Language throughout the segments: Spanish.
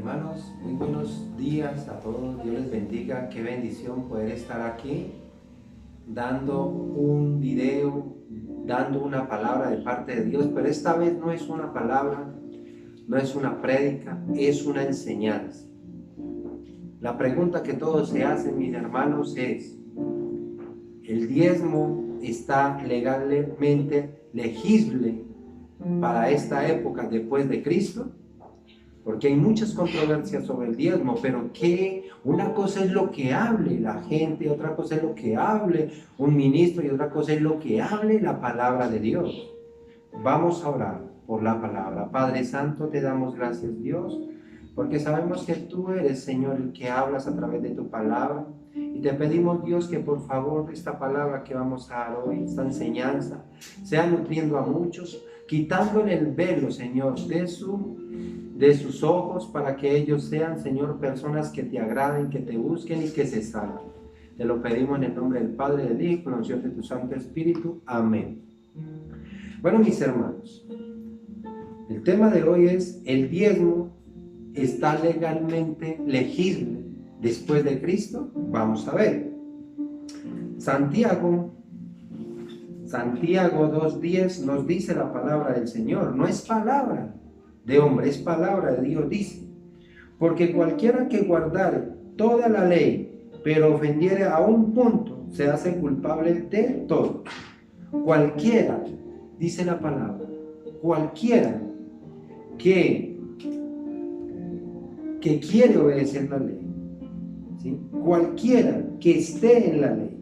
Hermanos, muy buenos días a todos, Dios les bendiga, qué bendición poder estar aquí dando un video, dando una palabra de parte de Dios, pero esta vez no es una palabra, no es una prédica, es una enseñanza. La pregunta que todos se hacen, mis hermanos, es: ¿el diezmo está legalmente legible para esta época después de Cristo? Porque hay muchas controversias sobre el diezmo, pero que una cosa es lo que hable la gente, otra cosa es lo que hable un ministro y otra cosa es lo que hable la palabra de Dios. Vamos a orar por la palabra. Padre Santo, te damos gracias, Dios, porque sabemos que tú eres, Señor, el que hablas a través de tu palabra. Y te pedimos, Dios, que por favor esta palabra que vamos a dar hoy, esta enseñanza, sea nutriendo a muchos, quitándole el velo, Señor, de sus ojos, para que ellos sean, Señor, personas que te agraden, que te busquen y que se salven. Te lo pedimos en el nombre del Padre, del Hijo, con la unción de tu Santo Espíritu. Amén. Bueno, mis hermanos, el tema de hoy es: ¿el diezmo está legalmente legible después de Cristo? Vamos a ver. Santiago 2:10 nos dice la palabra del Señor. No es palabra de hombre, es palabra de Dios. Dice: porque cualquiera que guardare toda la ley, pero ofendiere a un punto, se hace culpable de todo. Cualquiera, dice la palabra, cualquiera que quiere obedecer la ley, ¿sí? Cualquiera que esté en la ley,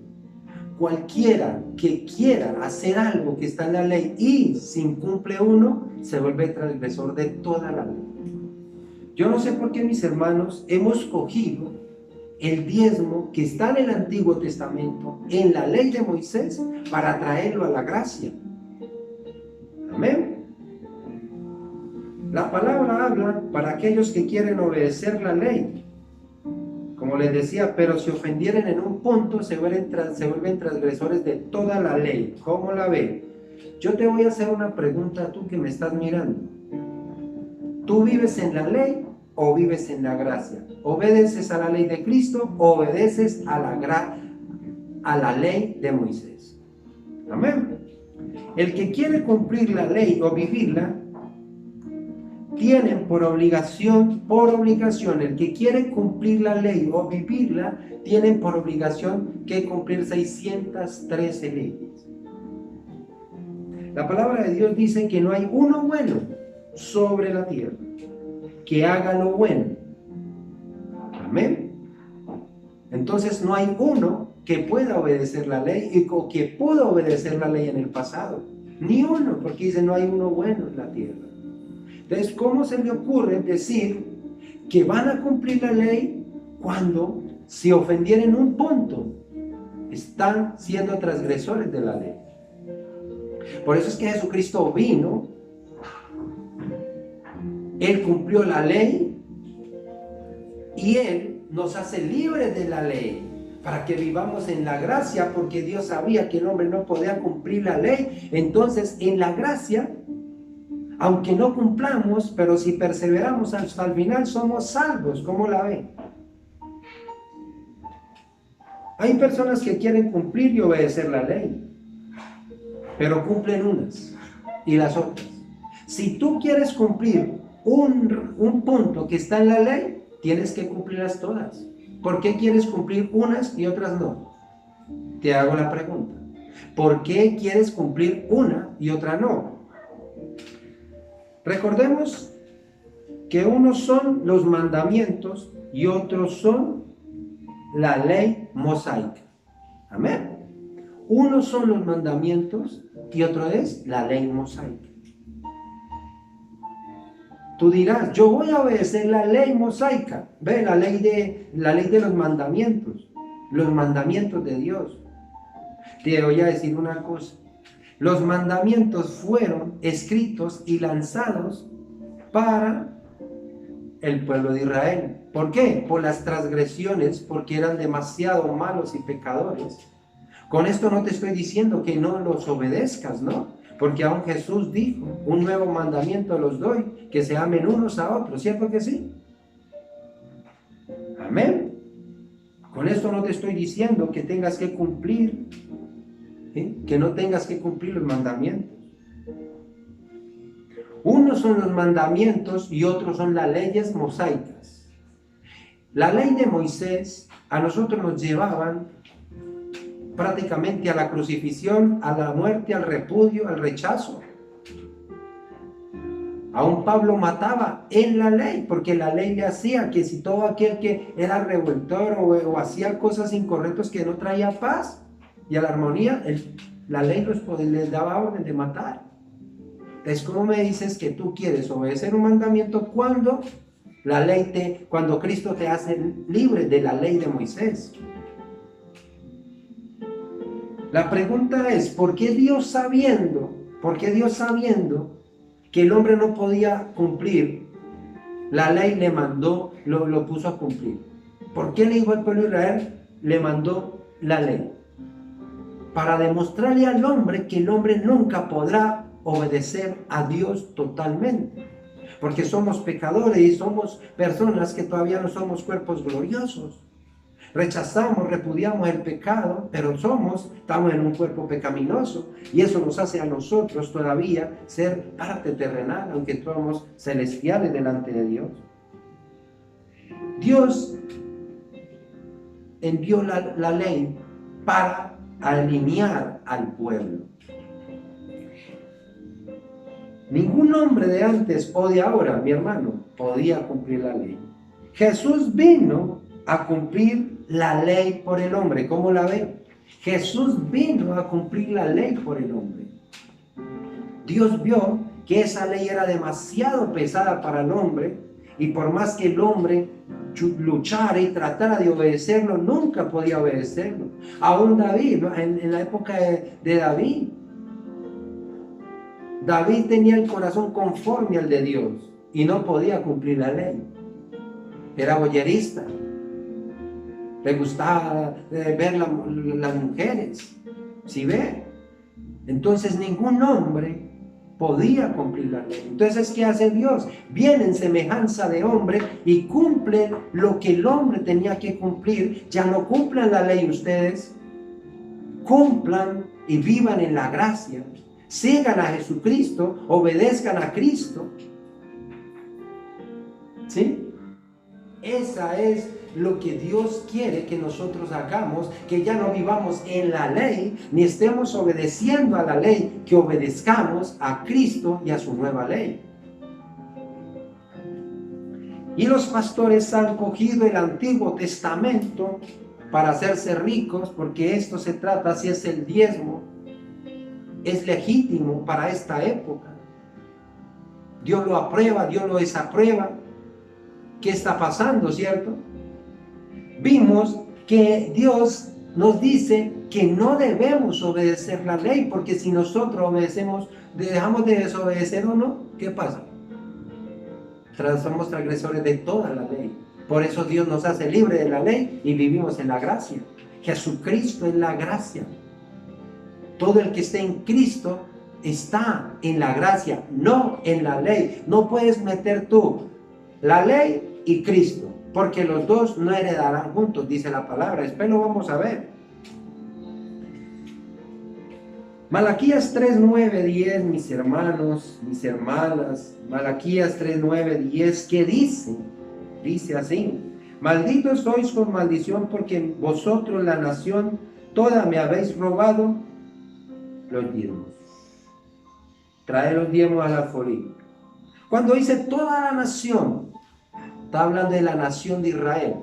cualquiera que quiera hacer algo que está en la ley y si incumple uno, se vuelve transgresor de toda la ley. Yo no sé por qué, mis hermanos, hemos cogido el diezmo que está en el Antiguo Testamento, en la ley de Moisés, para traerlo a la gracia. Amén. La palabra habla para aquellos que quieren obedecer la ley. Como les decía, pero si ofendieren en un punto, se vuelven transgresores de toda la ley. ¿Cómo la ven? Yo te voy a hacer una pregunta a tú que me estás mirando. ¿Tú vives en la ley o vives en la gracia? ¿Obedeces a la ley de Cristo o obedeces a la ley de Moisés? Amén. El que quiere cumplir la ley o vivirla, tienen por obligación, el que quiere cumplir la ley o vivirla, tienen por obligación que cumplir 613 leyes. La palabra de Dios dice que no hay uno bueno sobre la tierra que haga lo bueno. Amén. Entonces no hay uno que pueda obedecer la ley o que pudo obedecer la ley en el pasado. Ni uno, porque dice no hay uno bueno en la tierra. Entonces, ¿cómo se le ocurre decir que van a cumplir la ley cuando, si ofendieren un punto, están siendo transgresores de la ley? Por eso es que Jesucristo vino, Él cumplió la ley y Él nos hace libres de la ley para que vivamos en la gracia, porque Dios sabía que el hombre no podía cumplir la ley. Entonces, en la gracia, aunque no cumplamos, pero si perseveramos hasta el final, somos salvos. ¿Cómo la ven? Hay personas que quieren cumplir y obedecer la ley, pero cumplen unas y las otras. Si tú quieres cumplir un punto que está en la ley, tienes que cumplirlas todas. ¿Por qué quieres cumplir unas y otras no? Te hago la pregunta. ¿Por qué quieres cumplir una y otra no? Recordemos que unos son los mandamientos y otros son la ley mosaica. Amén. Unos son los mandamientos y otro es la ley mosaica. Tú dirás, yo voy a obedecer la ley mosaica. Ve, la ley de los mandamientos de Dios. Te voy a decir una cosa. Los mandamientos fueron escritos y lanzados para el pueblo de Israel. ¿Por qué? Por las transgresiones, porque eran demasiado malos y pecadores. Con esto no te estoy diciendo que no los obedezcas, ¿no? Porque aún Jesús dijo, un nuevo mandamiento los doy, que se amen unos a otros, ¿cierto que sí? Amén. Con esto no te estoy diciendo que tengas que cumplir, ¿sí? Que no tengas que cumplir los mandamientos. Unos son los mandamientos y otros son las leyes mosaicas. La ley de Moisés a nosotros nos llevaban prácticamente a la crucifixión, a la muerte, al repudio, al rechazo. Aún Pablo mataba en la ley, porque la ley le hacía que si todo aquel que era revoltor o hacía cosas incorrectas que no traía paz y a la armonía, la ley les daba orden de matar. Entonces, ¿cómo me dices que tú quieres obedecer un mandamiento cuando cuando Cristo te hace libre de la ley de Moisés? La pregunta es, ¿por qué Dios sabiendo que el hombre no podía cumplir, la ley le mandó, lo puso a cumplir? ¿Por qué le dijo al pueblo de Israel? Le mandó la ley. Para demostrarle al hombre que el hombre nunca podrá obedecer a Dios totalmente. Porque somos pecadores y somos personas que todavía no somos cuerpos gloriosos. Rechazamos, repudiamos el pecado, pero estamos en un cuerpo pecaminoso y eso nos hace a nosotros todavía ser parte terrenal, aunque somos celestiales delante de Dios. Dios envió la ley para alinear al pueblo. Ningún hombre de antes o de ahora, mi hermano, podía cumplir la ley. Jesús vino a cumplir la ley por el hombre. ¿Cómo la ve? Jesús vino a cumplir la ley por el hombre. Dios vio que esa ley era demasiado pesada para el hombre y por más que el hombre luchara y tratara de obedecerlo, nunca podía obedecerlo. Aún David, ¿no? En la época de David tenía el corazón conforme al de Dios y no podía cumplir la ley. Era boyerista. Le gustaba ver las mujeres. ¿Sí ve? Entonces ningún hombre podía cumplir la ley. Entonces, ¿qué hace Dios? Viene en semejanza de hombre y cumple lo que el hombre tenía que cumplir. Ya no cumplan la ley ustedes. Cumplan y vivan en la gracia. Sigan a Jesucristo, obedezcan a Cristo. ¿Sí? Esa es lo que Dios quiere que nosotros hagamos, que ya no vivamos en la ley, ni estemos obedeciendo a la ley, que obedezcamos a Cristo y a su nueva ley. Y los pastores han cogido el Antiguo Testamento para hacerse ricos, porque esto se trata, si es el diezmo, es legítimo para esta época. Dios lo aprueba, Dios lo desaprueba. ¿Qué está pasando, cierto? Vimos que Dios nos dice que no debemos obedecer la ley, porque si nosotros obedecemos, dejamos de desobedecer o no, ¿qué pasa? Somos transgresores de toda la ley. Por eso Dios nos hace libre de la ley y vivimos en la gracia. Jesucristo es la gracia. Todo el que esté en Cristo está en la gracia, no en la ley. No puedes meter tú la ley y Cristo, porque los dos no heredarán juntos, dice la palabra. Después lo vamos a ver. Malaquías 3, 9, 10, mis hermanos, mis hermanas. Malaquías 3, 9, 10, ¿qué dice? Dice así: malditos sois con maldición, porque vosotros, la nación toda, me habéis robado los diezmos. Trae los diezmos al alfolí. Cuando dice toda la nación, está hablando de la nación de Israel.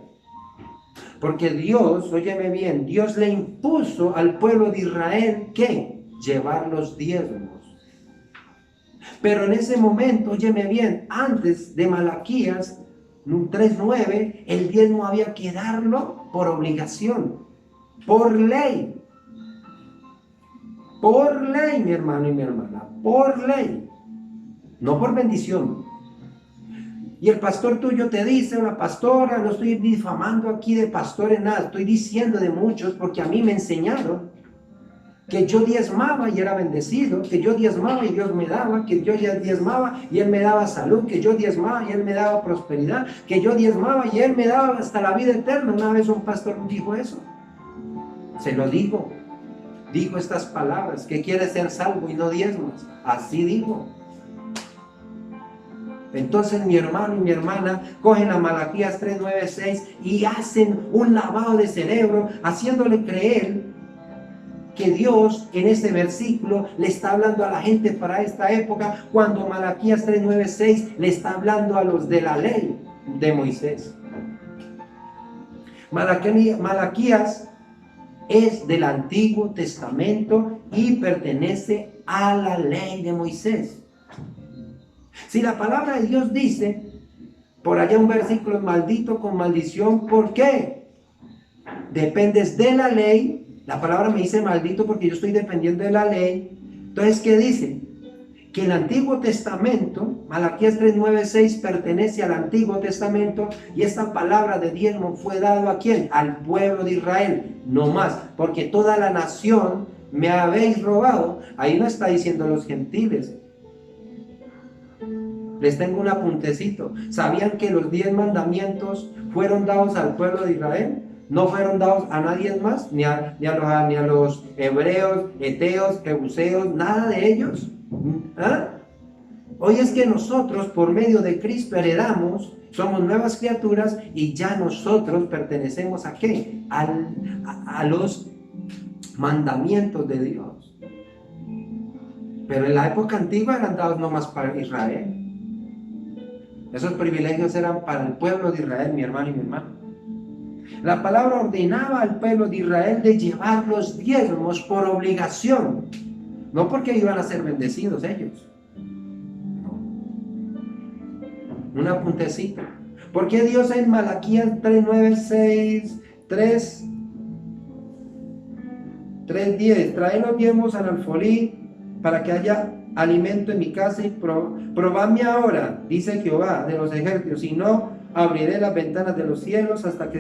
Porque Dios, óyeme bien, Dios le impuso al pueblo de Israel, ¿qué? Llevar los diezmos. Pero en ese momento, óyeme bien, antes de Malaquías 3:9, el diezmo había que darlo por obligación, por ley. Por ley, mi hermano y mi hermana, por ley, no por bendición. Y el pastor tuyo te dice, una pastora, no estoy difamando aquí de pastores, nada, estoy diciendo de muchos porque a mí me enseñaron. que yo diezmaba y era bendecido, que yo diezmaba y Dios me daba, que yo ya diezmaba y Él me daba salud, que yo diezmaba y Él me daba prosperidad, que yo diezmaba y Él me daba hasta la vida eterna. Una vez un pastor dijo eso. Se lo digo. Dijo estas palabras, que quieres ser salvo y no diezmas. Así dijo. Entonces mi hermano y mi hermana cogen a Malaquías 3, 9, 6 y hacen un lavado de cerebro, haciéndole creer que Dios en este versículo le está hablando a la gente para esta época, cuando Malaquías 3, 9, 6 le está hablando a los de la ley de Moisés. Malaquías es del Antiguo Testamento y pertenece a la ley de Moisés. Si la palabra de Dios dice, por allá un versículo, maldito con maldición, ¿por qué? Dependes de la ley. La palabra me dice maldito porque yo estoy dependiendo de la ley. Entonces, ¿qué dice? Que el Antiguo Testamento, Malaquías 3, 9, 6, pertenece al Antiguo Testamento, y esta palabra de diezmo fue dado ¿a quién? Al pueblo de Israel, no más, porque toda la nación me habéis robado. Ahí no está diciendo los gentiles. Les tengo un apuntecito. ¿Sabían que los 10 mandamientos fueron dados al pueblo de Israel? No fueron dados a nadie más, ni a los hebreos, eteos, jebuseos, nada de ellos. ¿Ah? Hoy es que nosotros, por medio de Cristo, heredamos, somos nuevas criaturas, y ya nosotros pertenecemos ¿a qué? A los mandamientos de Dios. Pero en la época antigua eran dados nomás para Israel. Esos privilegios eran para el pueblo de Israel, mi hermano y mi hermana. La palabra ordenaba al pueblo de Israel de llevar los diezmos por obligación, no porque iban a ser bendecidos ellos. No. Un apuntecito. ¿Por qué Dios en Malaquías 3, 9, 6, 3, 10, trae los diezmos al alfolí para que haya alimento en mi casa, y probadme ahora, dice Jehová de los ejércitos, y no abriré las ventanas de los cielos hasta que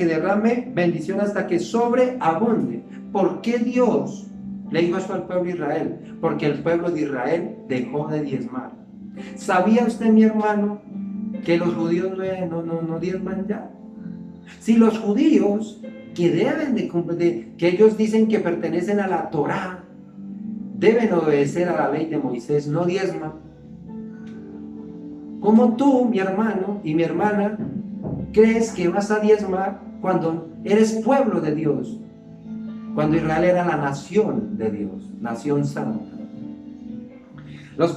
derrame bendición, hasta que sobreabunde. ¿Por qué Dios le dijo esto al pueblo de Israel? Porque el pueblo de Israel dejó de diezmar. ¿Sabía usted, mi hermano, que los judíos no diezman ya? Si los judíos que deben de cumplir, que ellos dicen que pertenecen a la Torá, deben obedecer a la ley de Moisés, no diezman. ¿Cómo tú, mi hermano y mi hermana, crees que vas a diezmar cuando eres pueblo de Dios? Cuando Israel era la nación de Dios, nación santa. Los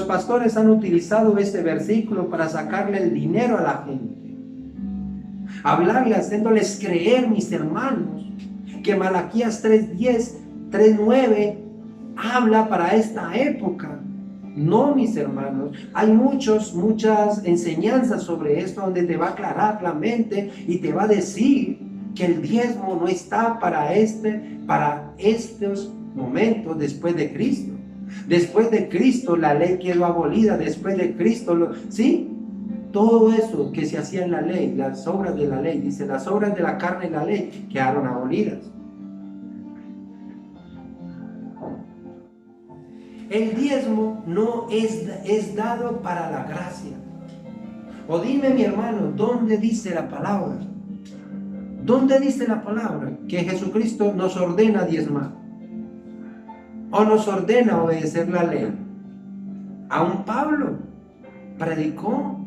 pastores han utilizado este versículo para sacarle el dinero a la gente. Hablarle, haciéndoles creer, mis hermanos, que Malaquías 3:10, 3:9 habla para esta época. No, mis hermanos, hay muchas enseñanzas sobre esto, donde te va a aclarar la mente y te va a decir que el diezmo no está para estos momentos después de Cristo. Después de Cristo la ley quedó abolida. Después de Cristo, ¿sí? Todo eso que se hacía en la ley, las obras de la ley, dice, las obras de la carne y la ley quedaron abolidas. El diezmo no es dado para la gracia. O dime, mi hermano, ¿dónde dice la palabra? ¿Dónde dice la palabra que Jesucristo nos ordena diezmar? ¿O nos ordena obedecer la ley? Aún Pablo predicó.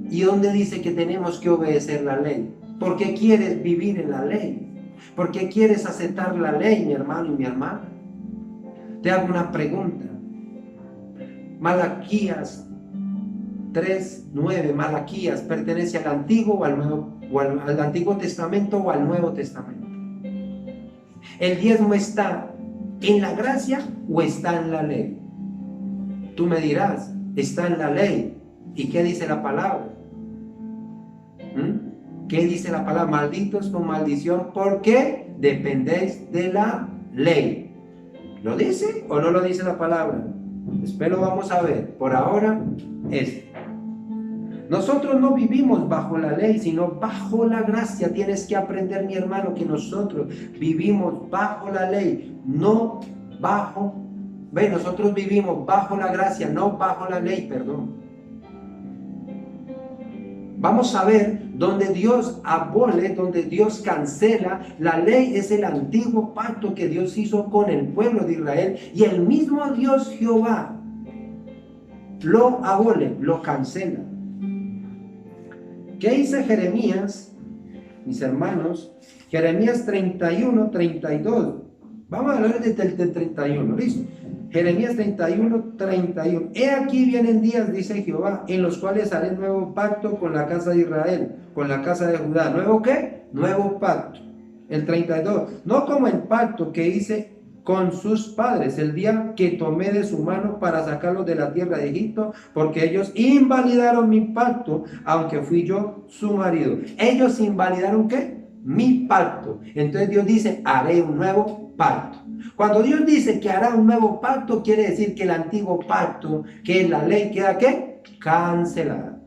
¿Y dónde dice que tenemos que obedecer la ley? ¿Por qué quieres vivir en la ley? ¿Por qué quieres aceptar la ley, mi hermano y mi hermana? Te hago una pregunta. Malaquías 3:9, Malaquías, ¿pertenece al Antiguo o al Nuevo, al Antiguo Testamento o al Nuevo Testamento? ¿El diezmo está en la gracia o está en la ley? Tú me dirás, está en la ley. ¿Y qué dice la palabra? ¿Qué dice la palabra? Malditos con maldición, porque dependéis de la ley. ¿Lo dice o no lo dice la palabra? Después lo vamos a ver. Por ahora, esto. Nosotros no vivimos bajo la ley, sino bajo la gracia. Tienes que aprender, mi hermano, que nosotros vivimos bajo la ley, no bajo. Ve, nosotros vivimos bajo la gracia, no bajo la ley, perdón. Vamos a ver donde Dios abole, donde Dios cancela. La ley es el antiguo pacto que Dios hizo con el pueblo de Israel, y el mismo Dios Jehová lo abole, lo cancela. ¿Qué dice Jeremías, mis hermanos? Jeremías 31, 32. Vamos a hablar desde el 31, ¿listo? Jeremías 31, 31. He aquí vienen días, dice Jehová, en los cuales haré nuevo pacto con la casa de Israel, con la casa de Judá. ¿Nuevo qué? Nuevo pacto. El 32. No como el pacto que hice con sus padres el día que tomé de su mano para sacarlos de la tierra de Egipto, porque ellos invalidaron mi pacto, aunque fui yo su marido. Ellos invalidaron ¿qué? Mi pacto. Entonces Dios dice, haré un nuevo pacto. Cuando Dios dice que hará un nuevo pacto, quiere decir que el antiguo pacto, que es la ley, queda ¿qué? Cancelada.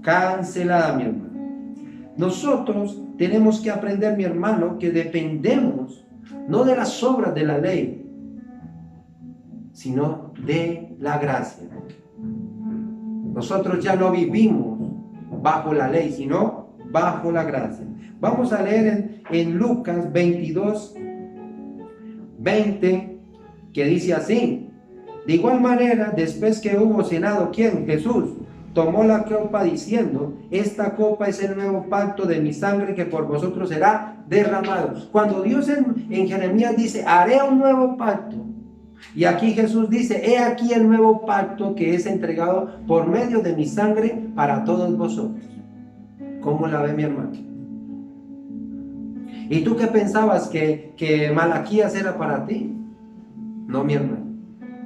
Cancelada, mi hermano. Nosotros tenemos que aprender, mi hermano, que dependemos no de las obras de la ley, sino de la gracia. Nosotros ya no vivimos bajo la ley, sino bajo la gracia. Vamos a leer en Lucas 22, 20, que dice así: de igual manera, después que hubo cenado, ¿quién? Jesús tomó la copa diciendo, esta copa es el nuevo pacto de mi sangre que por vosotros será derramado. Cuando Dios en Jeremías dice, haré un nuevo pacto, y aquí Jesús dice, he aquí el nuevo pacto que es entregado por medio de mi sangre para todos vosotros. ¿Cómo la ve, mi hermano? ¿Y tú qué pensabas? ¿Que Malaquías era para ti? No, mi hermano,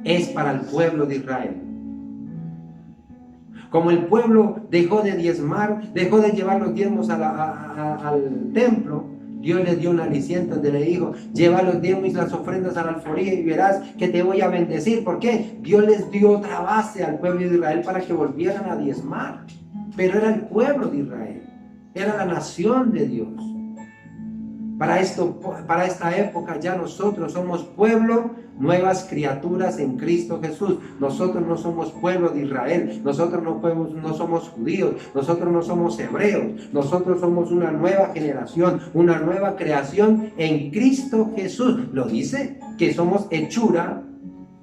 es para el pueblo de Israel. Como el pueblo dejó de diezmar, dejó de llevar los diezmos al templo, Dios les dio un aliciente donde le dijo, lleva los diezmos y las ofrendas a la alforía y verás que te voy a bendecir. ¿Por qué? Dios les dio otra base al pueblo de Israel para que volvieran a diezmar. Pero era el pueblo de Israel, era la nación de Dios. Para esta época ya nosotros somos pueblo, nuevas criaturas en Cristo Jesús. Nosotros no somos pueblo de Israel, nosotros no somos judíos, nosotros no somos hebreos, nosotros somos una nueva generación, una nueva creación en Cristo Jesús. Lo dice que somos hechura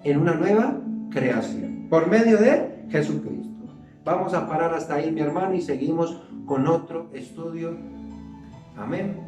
en una nueva creación, por medio de Jesucristo. Vamos a parar hasta ahí, mi hermano, y seguimos con otro estudio. Amén.